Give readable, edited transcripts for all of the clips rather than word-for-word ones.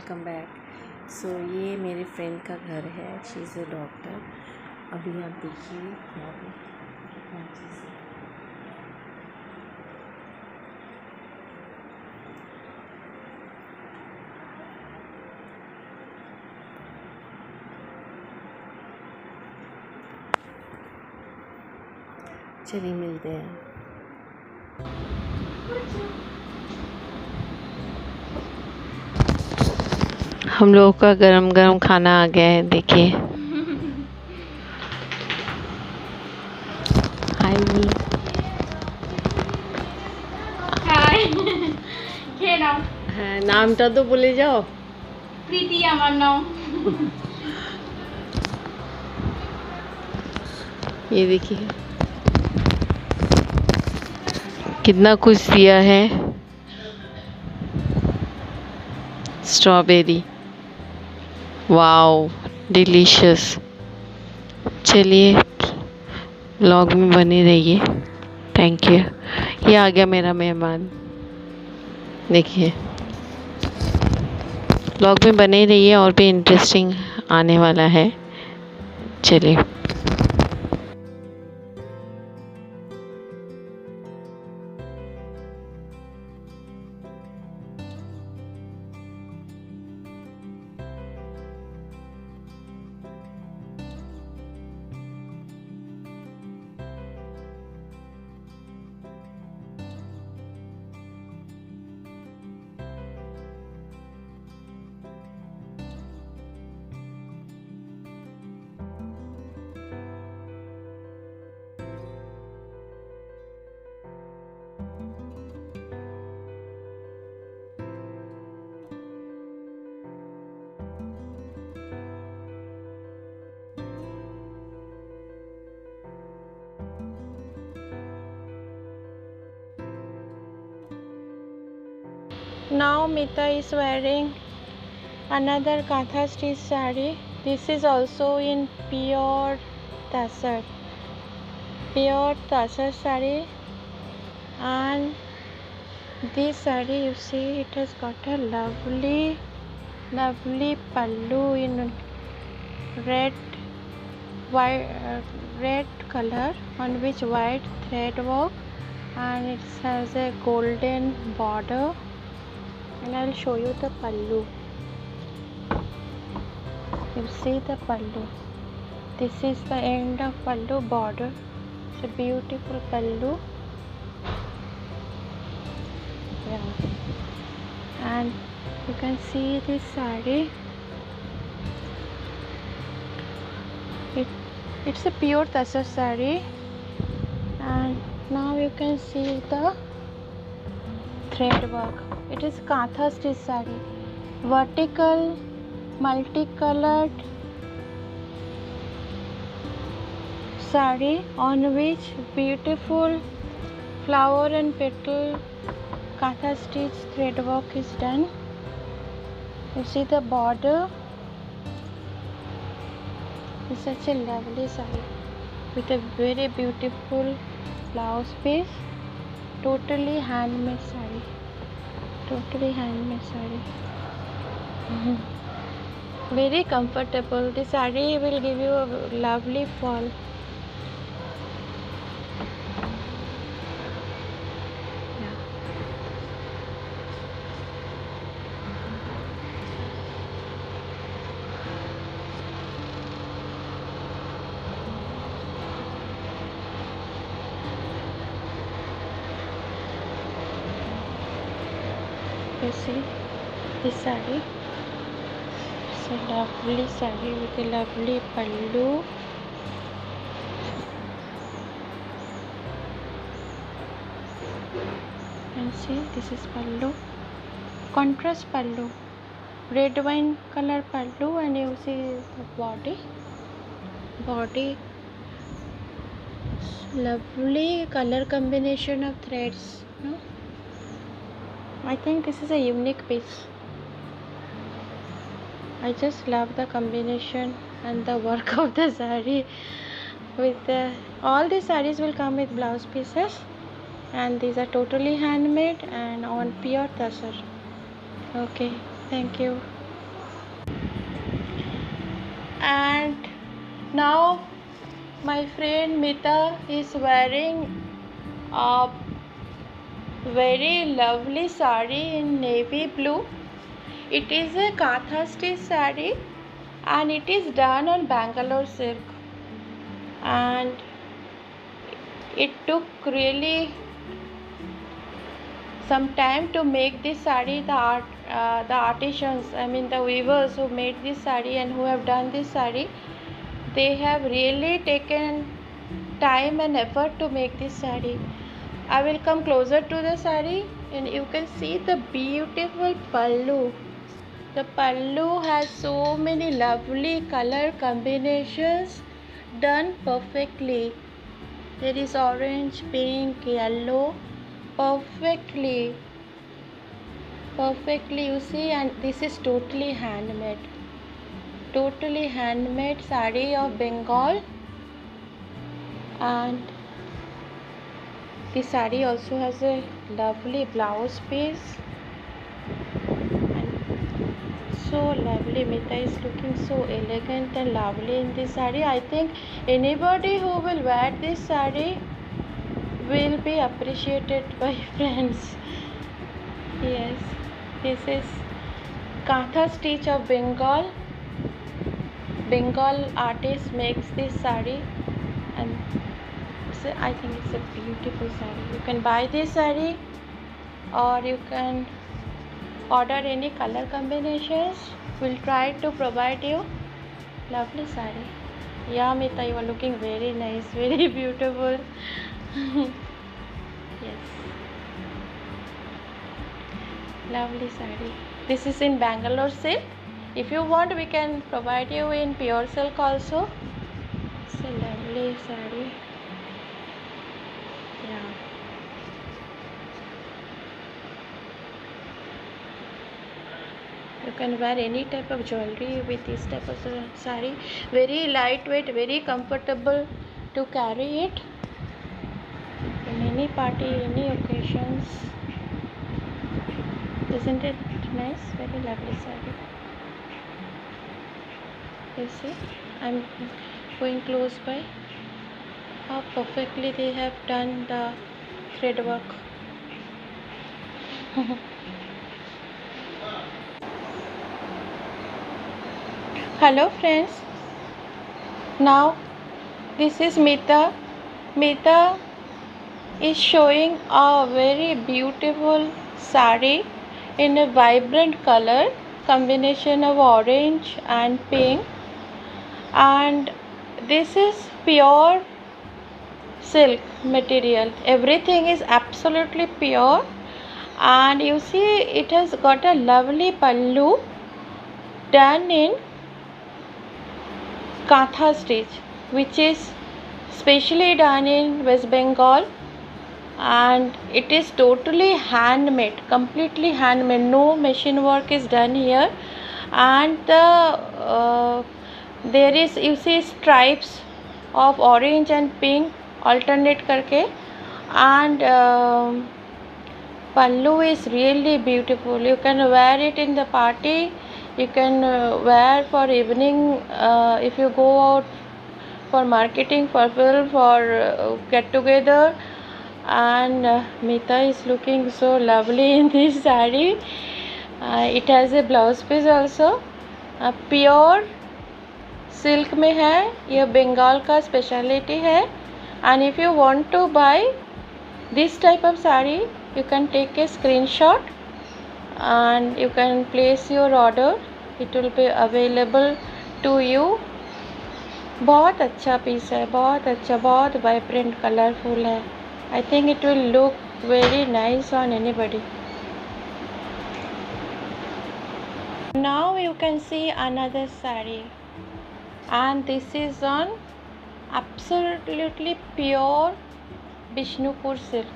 Welcome back. सो ये मेरे friend का घर है, शी इज़ अ डॉक्टर। अभी आप देखिए यहाँ पे कितना अच्छे से चलिए मिलते हैं। हम लोगों का गरम गरम खाना आ गया है, देखिए। हाय হাই খেয়ে নাও। হ্যাঁ, নামটা তো বলে যাও। প্রীতি আমার নাম। ये देखिए कितना कुछ दिया है। Strawberry, wow delicious. चलिए व्लॉग में बने रहिए। Thank you. ये आ गया मेरा मेहमान, देखिए। व्लॉग में बने रहिए, और भी इंटरेस्टिंग आने वाला है। चलिए। Now Mita is wearing another Katha stitch saree. This is also in pure Tasar. Pure Tasar saree, and this saree, you see, it has got a lovely pallu in red red color, on which white thread work, and it has a golden border. And I will show you the pallu. You see the pallu. This is the end of pallu border. It's a beautiful pallu. Yeah. And you can see this saree. It's a pure Tasar saree. And now you can see the thread work. It is Katha stitch saree, vertical, multicolored saree, on which beautiful flower and petal Katha stitch thread work is done. You see the border. It's such a lovely saree with a very beautiful blouse piece. Totally handmade saree. Totally handmade saree. Very comfortable. This saree will give you a lovely fall. Yeah. You see this saree. It's a lovely saree with a lovely pallu. And see, this is pallu. Contrast pallu. Red wine color pallu, and you see the body. Lovely color combination of threads. No? I think this is a unique piece. I just love the combination and the work of the saree. With all the sarees will come with blouse pieces, and these are totally handmade and on pure Tasar. Okay, thank you. And now my friend Mita is wearing a very lovely sari in navy blue. It is a Katha stitch sari and it is done on Bangalore silk, and it took really some time to make this sari. The artisans, I mean the weavers who made this sari and who have done this sari, they have really taken time and effort to make this sari. I will come closer to the sari and you can see the beautiful pallu. The pallu has so many lovely color combinations done perfectly. There is orange, pink, yellow, perfectly you see, and this is totally handmade sari of Bengal. And this sari also has a lovely blouse piece, and so lovely. Mita is looking so elegant and lovely in this sari. I think anybody who will wear this sari will be appreciated by friends. Yes, this is Katha stitch of Bengal. Bengal artist makes this sari, and I think it's a beautiful sari. You can buy this sari or you can order any color combinations. We'll try to provide you lovely sari. Yeah, Mita, you are looking very nice, very beautiful. Yes, lovely sari. This is in Bangalore silk. If you want, we can provide you in pure silk also. It's a lovely sari. Yeah. You can wear any type of jewelry with this type of sari. Very lightweight, very comfortable to carry it in any party, any occasions. Isn't it nice? Very lovely sari. You see, I'm going close by. How perfectly they have done the thread work. Hello friends, now this is Mita. Mita is showing a very beautiful sari in a vibrant color combination of orange and pink, and this is pure silk material. Everything is absolutely pure, and you see it has got a lovely pallu done in Katha stitch, which is specially done in West Bengal, and it is totally handmade, completely handmade. No machine work is done here, and there is, you see, stripes of orange and pink alternate करके, and pallu is really beautiful. You can wear it in the party. You can wear for evening if you go out for marketing, for film, for get together. And Mita is looking so lovely in this sari. It has a blouse piece also. Pure silk में है, यह बंगाल का speciality है. And if you want to buy this type of sari, you can take a screenshot and you can place your order. It will be available to you. बहुत अच्छा piece है, बहुत अच्छा, बहुत वाइब्रेंट कलरफुल है. I think it will look very nice on anybody. Now you can see another sari, and this is on absolutely pure Bishnupur silk,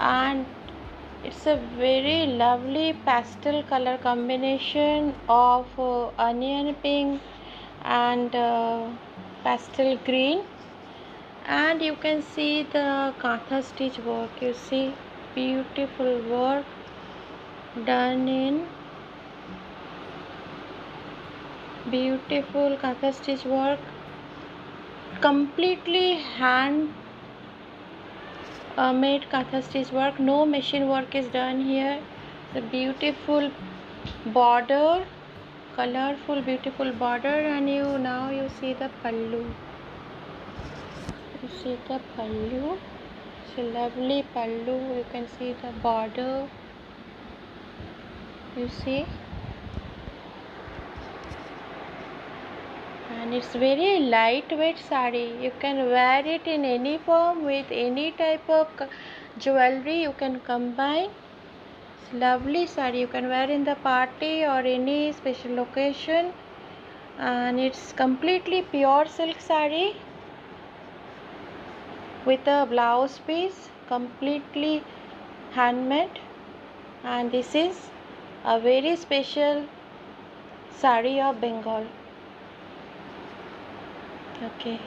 and it's a very lovely pastel color combination of onion pink and pastel green. And you can see the Katha stitch work. You see beautiful work done in Beautiful katha stitch work, completely hand made katha stitch work, no machine work is done here. The beautiful border, colorful beautiful border, and now you see the pallu. You see the pallu. It's a lovely pallu. You can see the border. You see, and it's very lightweight sari. You can wear it in any form with any type of jewelry. You can combine. It's lovely sari. You can wear in the party or any special occasion, and it's completely pure silk sari with a blouse piece, completely handmade. And this is a very special sari of Bengal. Okay.